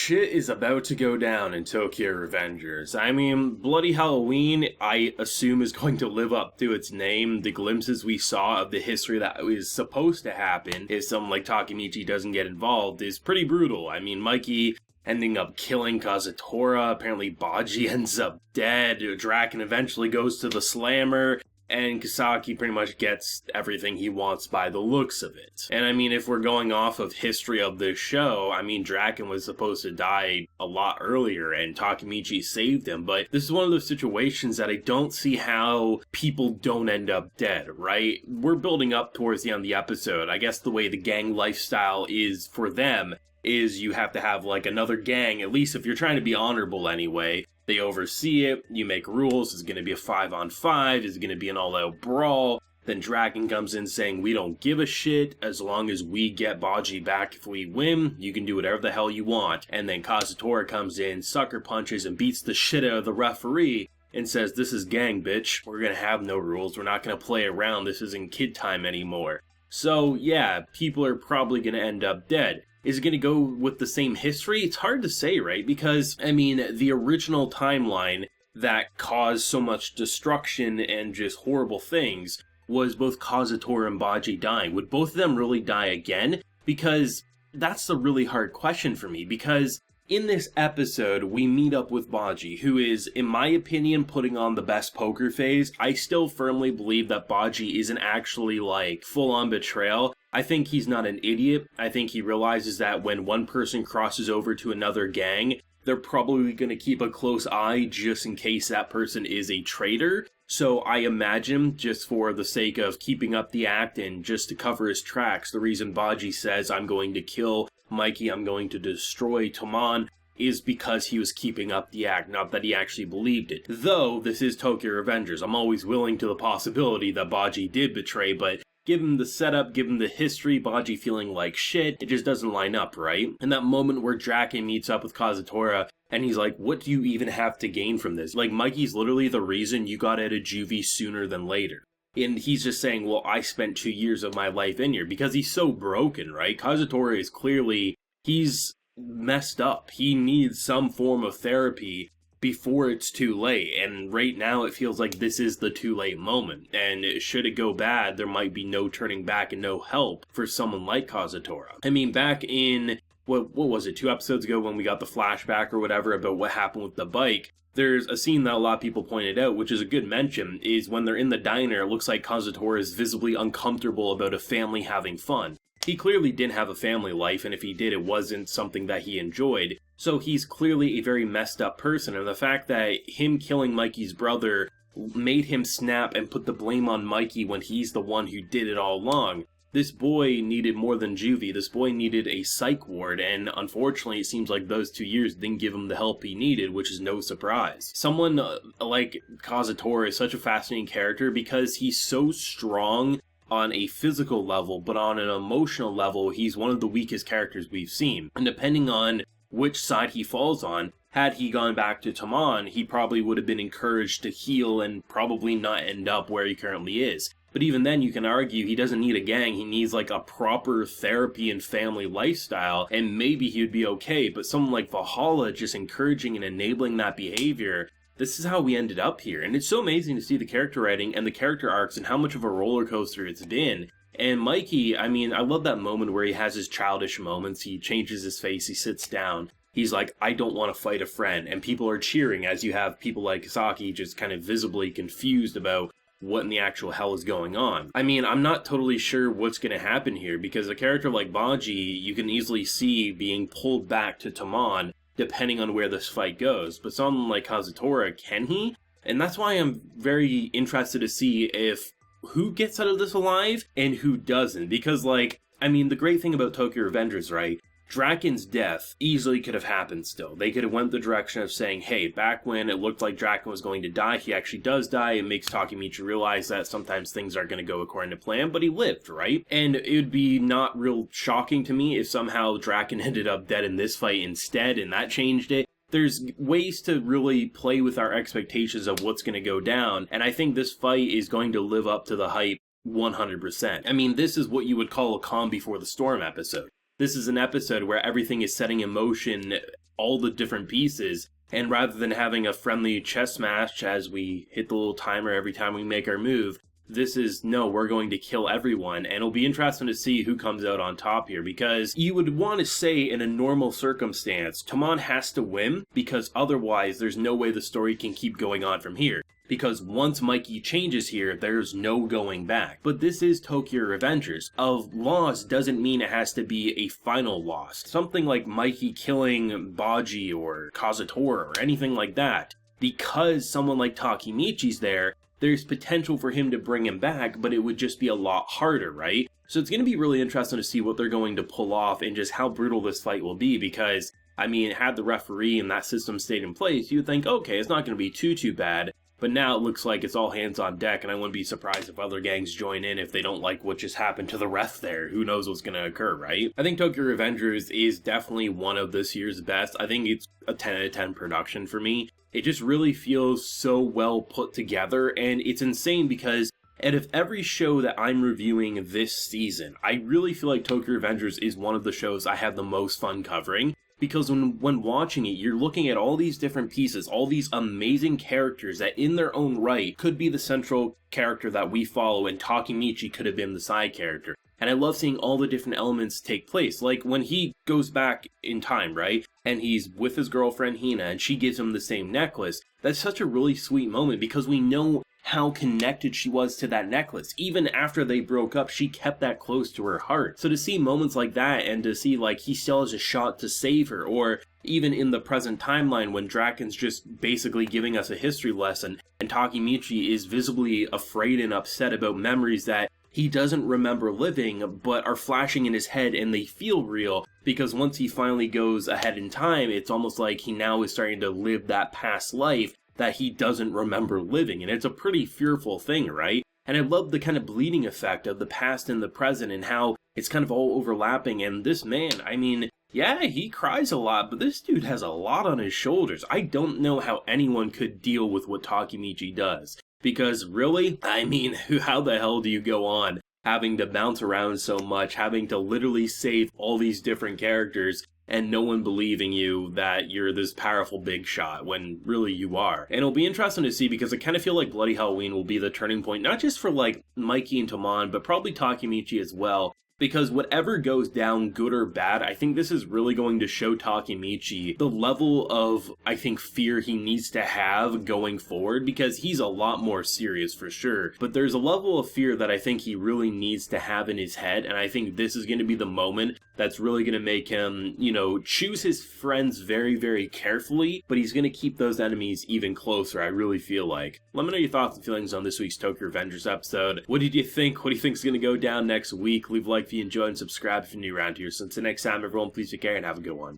Shit is about to go down in Tokyo Revengers. I mean, Bloody Halloween, I assume, is going to live up to its name. The glimpses we saw of the history that was supposed to happen, if someone like Takemichi doesn't get involved, is pretty brutal. I mean, Mikey ending up killing Kazutora, apparently Baji ends up dead, Draken eventually goes to the Slammer, and Kisaki pretty much gets everything he wants by the looks of it. And I mean, if we're going off of history of this show, I mean, Draken was supposed to die a lot earlier, and Takemichi saved him, but this is one of those situations that I don't see how people don't end up dead, right? We're building up towards the end of the episode. I guess the way the gang lifestyle is for them is you have to have, like, another gang, at least if you're trying to be honorable anyway. They oversee it, you make rules, is it going to be a 5-on-5, is it going to be an all-out brawl? Then Draken comes in saying, we don't give a shit, as long as we get Baji back if we win, you can do whatever the hell you want. And then Kazutora comes in, sucker punches, and beats the shit out of the referee, and says, this is gang, bitch, we're going to have no rules, we're not going to play around, this isn't kid time anymore. So yeah, people are probably going to end up dead. Is it going to go with the same history? It's hard to say, right? Because, I mean, the original timeline that caused so much destruction and just horrible things was both Kazutora and Baji dying. Would both of them really die again? Because that's a really hard question for me, because in this episode, we meet up with Baji, who is, in my opinion, putting on the best poker face. I still firmly believe that Baji isn't actually, like, full-on betrayal. I think he's not an idiot. I think he realizes that when one person crosses over to another gang, they're probably going to keep a close eye just in case that person is a traitor. So I imagine, just for the sake of keeping up the act and just to cover his tracks, the reason Baji says, I'm going to kill Mikey, I'm going to destroy Toman, is because he was keeping up the act, not that he actually believed it. Though, this is Tokyo Revengers. I'm always willing to the possibility that Baji did betray, but given the setup, given the history, Baji feeling like shit, it just doesn't line up, right? And that moment where Draken meets up with Kazutora, and he's like, what do you even have to gain from this? Like, Mikey's literally the reason you got out of juvie sooner than later. And he's just saying, well, I spent 2 years of my life in here, because he's so broken, right? Kazutora is clearly, he's messed up. He needs some form of therapy before it's too late, and right now it feels like this is the too late moment, and should it go bad, there might be no turning back and no help for someone like Kazutora. I mean, back in, what was it, 2 episodes ago when we got the flashback or whatever about what happened with the bike, there's a scene that a lot of people pointed out, which is a good mention, is when they're in the diner, it looks like Kazutora is visibly uncomfortable about a family having fun. He clearly didn't have a family life, and if he did, it wasn't something that he enjoyed. So he's clearly a very messed up person, and the fact that him killing Mikey's brother made him snap and put the blame on Mikey when he's the one who did it all along. This boy needed more than juvie. This boy needed a psych ward, and unfortunately it seems like those 2 years didn't give him the help he needed, which is no surprise. Someone like Kazutora is such a fascinating character because he's so strong on a physical level, but on an emotional level, he's one of the weakest characters we've seen. And depending on which side he falls on, had he gone back to Toman, he probably would have been encouraged to heal and probably not end up where he currently is. But even then, you can argue he doesn't need a gang, he needs like a proper therapy and family lifestyle, and maybe he would be okay, but someone like Valhalla just encouraging and enabling that behavior, this is how we ended up here. And it's so amazing to see the character writing and the character arcs and how much of a roller coaster it's been. And Mikey, I mean, I love that moment where he has his childish moments, he changes his face, he sits down, he's like, I don't want to fight a friend, and people are cheering as you have people like Kisaki just kind of visibly confused about what in the actual hell is going on. I mean, I'm not totally sure what's going to happen here, because a character like Baji, you can easily see being pulled back to Toman, depending on where this fight goes. But someone like Kazutora, can he? And that's why I'm very interested to see if who gets out of this alive and who doesn't. Because, like, I mean, the great thing about Tokyo Revengers, right? Draken's death easily could have happened still. They could have went the direction of saying, hey, back when it looked like Draken was going to die, he actually does die. It makes Takemichi realize that sometimes things aren't going to go according to plan, but he lived, right? And it would be not real shocking to me if somehow Draken ended up dead in this fight instead, and that changed it. There's ways to really play with our expectations of what's going to go down, and I think this fight is going to live up to the hype 100%. I mean, this is what you would call a calm before the storm episode. This is an episode where everything is setting in motion all the different pieces. And rather than having a friendly chess match as we hit the little timer every time we make our move, this is, no, we're going to kill everyone. And it'll be interesting to see who comes out on top here, because you would want to say in a normal circumstance, Tamon has to win, because otherwise there's no way the story can keep going on from here. Because once Mikey changes here, there's no going back. But this is Tokyo Revengers. A loss doesn't mean it has to be a final loss. Something like Mikey killing Baji or Kazutora or anything like that. Because someone like Takemichi's there, there's potential for him to bring him back, but it would just be a lot harder, right? So it's going to be really interesting to see what they're going to pull off and just how brutal this fight will be, because, I mean, had the referee and that system stayed in place, you would think, okay, it's not going to be too bad. But now it looks like it's all hands on deck, and I wouldn't be surprised if other gangs join in if they don't like what just happened to the ref there. Who knows what's going to occur, right? I think Tokyo Revengers is definitely one of this year's best. I think it's a 10 out of 10 production for me. It just really feels so well put together, and it's insane because out of every show that I'm reviewing this season, I really feel like Tokyo Revengers is one of the shows I have the most fun covering. Because when watching it, you're looking at all these different pieces, all these amazing characters that in their own right could be the central character that we follow, and Takemichi could have been the side character. And I love seeing all the different elements take place. Like when he goes back in time, right? And he's with his girlfriend Hina, and she gives him the same necklace. That's such a really sweet moment because we know how connected she was to that necklace. Even after they broke up, she kept that close to her heart. So to see moments like that, and to see like he still has a shot to save her, or even in the present timeline when Draken's just basically giving us a history lesson, and Takemichi is visibly afraid and upset about memories that he doesn't remember living, but are flashing in his head and they feel real, because once he finally goes ahead in time, it's almost like he now is starting to live that past life that he doesn't remember living, and it's a pretty fearful thing, right? And I love the kind of bleeding effect of the past and the present and how it's kind of all overlapping, and this man, I mean, yeah, he cries a lot, but this dude has a lot on his shoulders. I don't know how anyone could deal with what Takemichi does, because really, I mean, how the hell do you go on having to bounce around so much, having to literally save all these different characters, and no one believing you that you're this powerful big shot when really you are. And it'll be interesting to see, because I kind of feel like Bloody Halloween will be the turning point, not just for like Mikey and Tamon, but probably Takemichi as well. Because whatever goes down, good or bad, I think this is really going to show Takemichi the level of, I think, fear he needs to have going forward, because he's a lot more serious for sure. But there's a level of fear that I think he really needs to have in his head, and I think this is going to be the moment that's really going to make him, you know, choose his friends very, very carefully, but he's going to keep those enemies even closer, I really feel like. Let me know your thoughts and feelings on this week's Tokyo Revengers episode. What did you think? What do you think is going to go down next week? Leave a like if you enjoyed and subscribe if you're new around here. So until next time, everyone, please take care and have a good one.